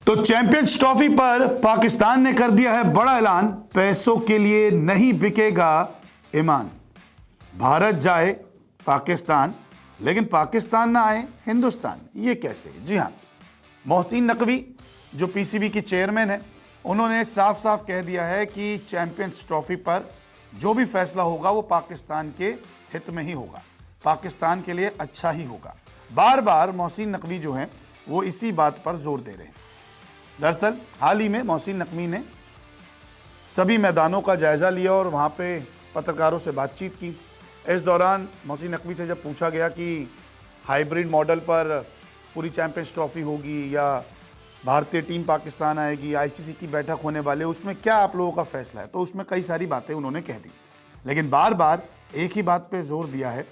तो champions trophy पर पाकिस्तान ने कर दिया है बड़ा ऐलान, पैसों के लिए नहीं बिकेगा ईमान। भारत जाए पाकिस्तान, लेकिन पाकिस्तान ना आए हिंदुस्तान, ये कैसे? जी हां, मोहसिन नकवी जो पीसीबी की चेयरमैन है, उन्होंने साफ साफ कह दिया है कि चैंपियंस ट्रॉफी पर जो भी फैसला होगा वो पाकिस्तान के हित में ही होगा, पाकिस्तान के लिए अच्छा ही होगा। बार बार मोहसिन नकवी जो हैं वो इसी बात पर जोर दे रहे हैं। दरअसल हाल ही में मोहसिन नकवी ने सभी मैदानों का जायजा लिया और वहां पे पत्रकारों से बातचीत की। इस दौरान मोहसिन नकवी से जब पूछा गया कि हाइब्रिड मॉडल पर पूरी चैंपियंस ट्रॉफी होगी या भारतीय टीम पाकिस्तान आएगी, आईसीसी की बैठक होने वाले, उसमें क्या आप लोगों का फैसला है, तो उसमें कई सारी बातें उन्होंने कह दी, लेकिन बार बार एक ही बात पे जोर दिया है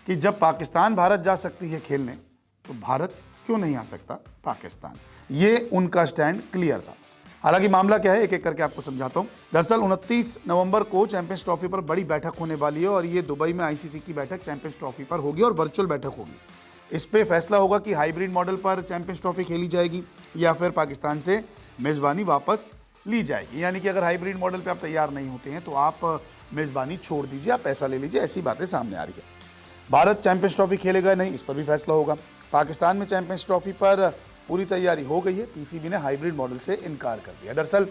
कि जब पाकिस्तान भारत जा सकती है खेलने, तो भारत क्यों नहीं आ सकता पाकिस्तान। ये उनका स्टैंड क्लियर था। हालांकि मामला क्या है, एक एक करके आपको समझाता हूं। दरअसल 29 नवंबर को चैंपियंस ट्रॉफी पर बड़ी बैठक होने वाली है और ये दुबई में आईसीसी की बैठक चैंपियंस ट्रॉफी पर होगी और वर्चुअल बैठक होगी। इस पे फैसला होगा कि हाइब्रिड मॉडल पर चैंपियंस ट्रॉफी खेली जाएगी या फिर पाकिस्तान से मेजबानी वापस ली जाएगी। यानी कि अगर हाइब्रिड मॉडल पर आप तैयार नहीं होते हैं तो आप मेजबानी छोड़ दीजिए, आप पैसा ले लीजिए, ऐसी बातें सामने आ रही है। भारत चैंपियंस ट्रॉफी खेलेगा नहीं, इस पर भी फैसला होगा। पाकिस्तान में चैंपियंस ट्रॉफी पर पूरी तैयारी हो गई है, पीसीबी ने हाइब्रिड मॉडल से इनकार कर दिया। दरअसल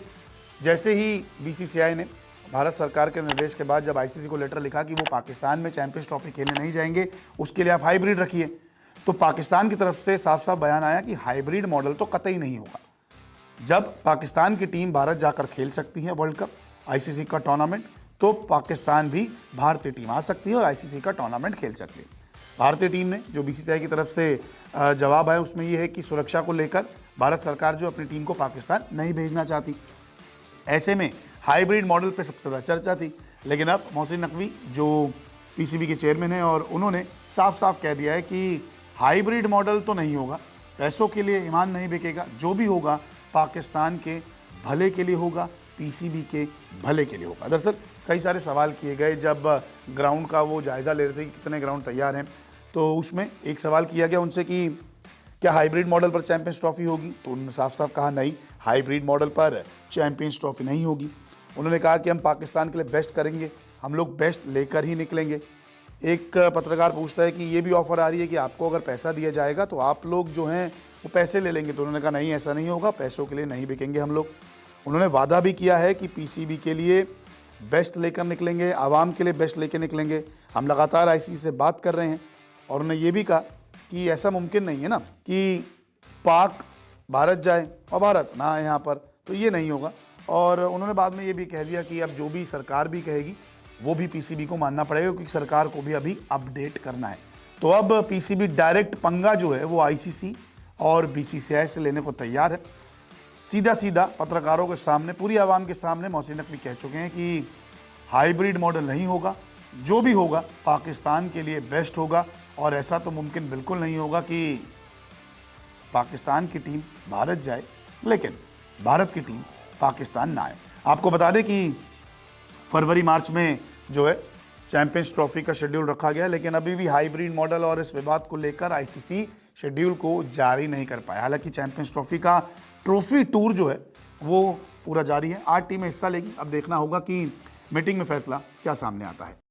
जैसे ही बीसीसीआई ने भारत सरकार के निर्देश के बाद जब आईसीसी को लेटर लिखा कि वो पाकिस्तान में चैंपियंस ट्रॉफी खेलने नहीं जाएंगे, उसके लिए आप हाइब्रिड रखिए, तो पाकिस्तान की तरफ से साफ साफ बयान आया कि हाइब्रिड मॉडल तो कतई नहीं होगा। जब पाकिस्तान की टीम भारत जाकर खेल सकती है वर्ल्ड कप, आईसीसी का टूर्नामेंट, तो पाकिस्तान भी भारतीय टीम आ सकती है और आईसीसी का टूर्नामेंट खेल सकती है। भारतीय टीम ने जो बीसीसीआई की तरफ से जवाब आया उसमें यह है कि सुरक्षा को लेकर भारत सरकार जो अपनी टीम को पाकिस्तान नहीं भेजना चाहती। ऐसे में हाइब्रिड मॉडल पे सबसे ज़्यादा चर्चा थी, लेकिन अब मोहसिन नकवी जो पीसीबी के चेयरमैन हैं और उन्होंने साफ साफ कह दिया है कि हाइब्रिड मॉडल तो नहीं होगा, पैसों के लिए ईमान नहीं बिकेगा, जो भी होगा पाकिस्तान के भले के लिए होगा, पीसीबी के भले के लिए होगा। दरअसल कई सारे सवाल किए गए जब ग्राउंड का वो जायज़ा ले रहे थे कि कितने ग्राउंड तैयार हैं, तो उसमें एक सवाल किया गया उनसे कि क्या हाइब्रिड मॉडल पर चैंपियंस ट्रॉफी होगी, तो उन्होंने साफ साफ कहा नहीं, हाइब्रिड मॉडल पर चैंपियंस ट्रॉफी नहीं होगी। उन्होंने कहा कि हम पाकिस्तान के लिए बेस्ट करेंगे, हम लोग बेस्ट लेकर ही निकलेंगे। एक पत्रकार पूछता है कि ये भी ऑफर आ रही है कि आपको अगर पैसा दिया जाएगा तो आप लोग जो हैं वो पैसे ले लेंगे, तो उन्होंने कहा नहीं, ऐसा नहीं होगा, पैसों के लिए नहीं बिकेंगे हम लोग। उन्होंने वादा भी किया है कि पीसीबी के लिए बेस्ट लेकर निकलेंगे, आवाम के लिए बेस्ट लेकर निकलेंगे। हम लगातार आईसीसी से बात कर रहे हैं और उन्होंने ये भी कहा कि ऐसा मुमकिन नहीं है ना कि पाक भारत जाए और भारत ना आए यहाँ पर, तो ये नहीं होगा। और उन्होंने बाद में ये भी कह दिया कि अब जो भी सरकार भी कहेगी वो भी पीसीबी को मानना पड़ेगा, क्योंकि सरकार को भी अभी अपडेट करना है। तो अब पीसीबी डायरेक्ट पंगा जो है वो आईसीसी और बीसीसीआई से लेने को तैयार है। सीधा सीधा पत्रकारों के सामने, पूरी आवाम के सामने मोहसिन नकवी कह चुके हैं कि हाइब्रिड मॉडल नहीं होगा, जो भी होगा पाकिस्तान के लिए बेस्ट होगा। और ऐसा तो मुमकिन बिल्कुल नहीं होगा कि पाकिस्तान की टीम भारत जाए लेकिन भारत की टीम पाकिस्तान ना आए। आपको बता दें कि फरवरी मार्च में जो है चैंपियंस ट्रॉफी का शेड्यूल रखा गया, लेकिन अभी भी हाइब्रिड मॉडल और इस विवाद को लेकर आईसीसी शेड्यूल को जारी नहीं कर पाया। हालांकि चैंपियंस ट्रॉफी का ट्रॉफी टूर जो है वो पूरा जारी है, 8 टीमें हिस्सा लेगी। अब देखना होगा कि मीटिंग में फैसला क्या सामने आता है।